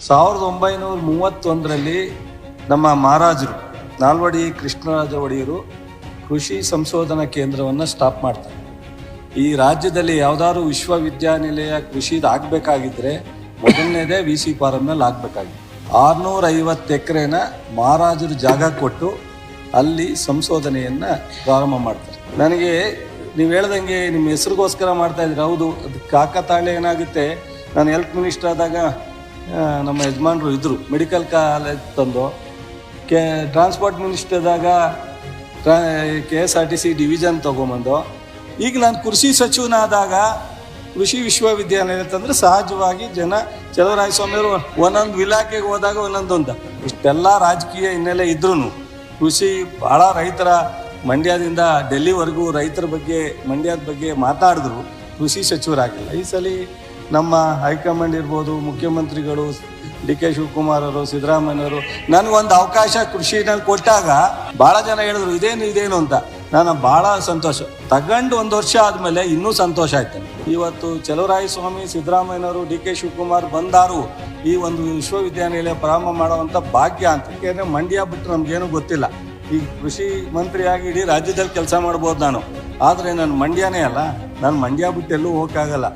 1931ರಲ್ಲಿ ನಮ್ಮ ಮಹಾರಾಜರು ನಾಲ್ವಡಿ ಕೃಷ್ಣರಾಜ ಒಡೆಯರು ಕೃಷಿ ಸಂಶೋಧನಾ ಕೇಂದ್ರವನ್ನು ಸ್ಟಾಪ್ ಮಾಡ್ತಾರೆ. ಈ ರಾಜ್ಯದಲ್ಲಿ ಯಾವುದಾದ್ರು ವಿಶ್ವವಿದ್ಯಾನಿಲಯ ಕೃಷಿದು ಆಗಬೇಕಾಗಿದ್ದರೆ ಮೊದಲನೇದೇ ವಿ ಸಿ ಫಾರಮ್ನಲ್ಲಿ ಆಗಬೇಕಾಗಿತ್ತು. 650 ಎಕರೆನ ಮಹಾರಾಜರು ಜಾಗ ಕೊಟ್ಟು ಅಲ್ಲಿ ಸಂಶೋಧನೆಯನ್ನು ಪ್ರಾರಂಭ ಮಾಡ್ತಾರೆ. ನನಗೆ ನೀವು ಹೇಳ್ದಂಗೆ ನಿಮ್ಮ ಹೆಸರಿಗೋಸ್ಕರ ಮಾಡ್ತಾಯಿದ್ರಿ. ಹೌದು, ಅದು ಕಾಕತಾಳೆ ಏನಾಗುತ್ತೆ, ನಾನು ಹೆಲ್ತ್ ಮಿನಿಸ್ಟರ್ ಆದಾಗ ನಮ್ಮ ಯಜಮಾನರು ಇದ್ದರು, ಮೆಡಿಕಲ್ ಕಾಲೇಜ್ ತಂದು ಟ್ರಾನ್ಸ್ಪೋರ್ಟ್ ಮಿನಿಸ್ಟರ್ದಾಗ KSRTC ಡಿವಿಷನ್ ತೊಗೊಂಬಂದು, ಈಗ ನಾನು ಕೃಷಿ ಸಚಿವನಾದಾಗ ಕೃಷಿ ವಿಶ್ವವಿದ್ಯಾಲಯ ಅಂತಂದರೆ ಸಹಜವಾಗಿ ಜನ ಚಲುವರಾಯಸ್ವಾಮಿಯವರು ಒಂದೊಂದು ಇಲಾಖೆಗೆ ಹೋದಾಗ ಒಂದೊಂದು ಇಷ್ಟೆಲ್ಲ ರಾಜಕೀಯ ಹಿನ್ನೆಲೆ ಇದ್ರೂ ಕೃಷಿ ಭಾಳ ರೈತರ ಮಂಡ್ಯದಿಂದ ಡೆಲ್ಲಿವರೆಗೂ ರೈತರ ಬಗ್ಗೆ ಮಂಡ್ಯದ ಬಗ್ಗೆ ಮಾತಾಡಿದ್ರು, ಕೃಷಿ ಸಚಿವರಾಗಿಲ್ಲ. ಈ ಸಲ ನಮ್ಮ ಹೈಕಮಾಂಡ್ ಇರ್ಬೋದು, ಮುಖ್ಯಮಂತ್ರಿಗಳು DK ಶಿವಕುಮಾರ್ ಅವರು, ಸಿದ್ದರಾಮಯ್ಯವರು ನನಗೊಂದು ಅವಕಾಶ ಕೃಷಿನಲ್ಲಿ ಕೊಟ್ಟಾಗ ಭಾಳ ಜನ ಹೇಳಿದ್ರು ಇದೇನು ಅಂತ. ನಾನು ಭಾಳ ಸಂತೋಷ ತಗೊಂಡು 1 ವರ್ಷ ಆದಮೇಲೆ ಇನ್ನೂ ಸಂತೋಷ ಆಯ್ತು. ಇವತ್ತು ಚಲುವರಾಯಸ್ವಾಮಿ, ಸಿದ್ದರಾಮಯ್ಯನವರು, DK ಶಿವಕುಮಾರ್ ಬಂದಾರು ಈ ಒಂದು ವಿಶ್ವವಿದ್ಯಾನಿಲಯ ಪ್ರಾರಂಭ ಮಾಡೋವಂಥ ಭಾಗ್ಯ ಅಂತ. ಯಾಕೆಂದರೆ ಮಂಡ್ಯ ಬಿಟ್ಟು ನಮಗೇನು ಗೊತ್ತಿಲ್ಲ. ಈ ಕೃಷಿ ಮಂತ್ರಿಯಾಗಿ ಇಡೀ ರಾಜ್ಯದಲ್ಲಿ ಕೆಲಸ ಮಾಡ್ಬೋದು ನಾನು, ಆದರೆ ನಾನು ಮಂಡ್ಯನೇ ಅಲ್ಲ, ನಾನು ಮಂಡ್ಯ ಬಿಟ್ಟು ಎಲ್ಲೂ ಹೋಗೋಕ್ಕಾಗಲ್ಲ.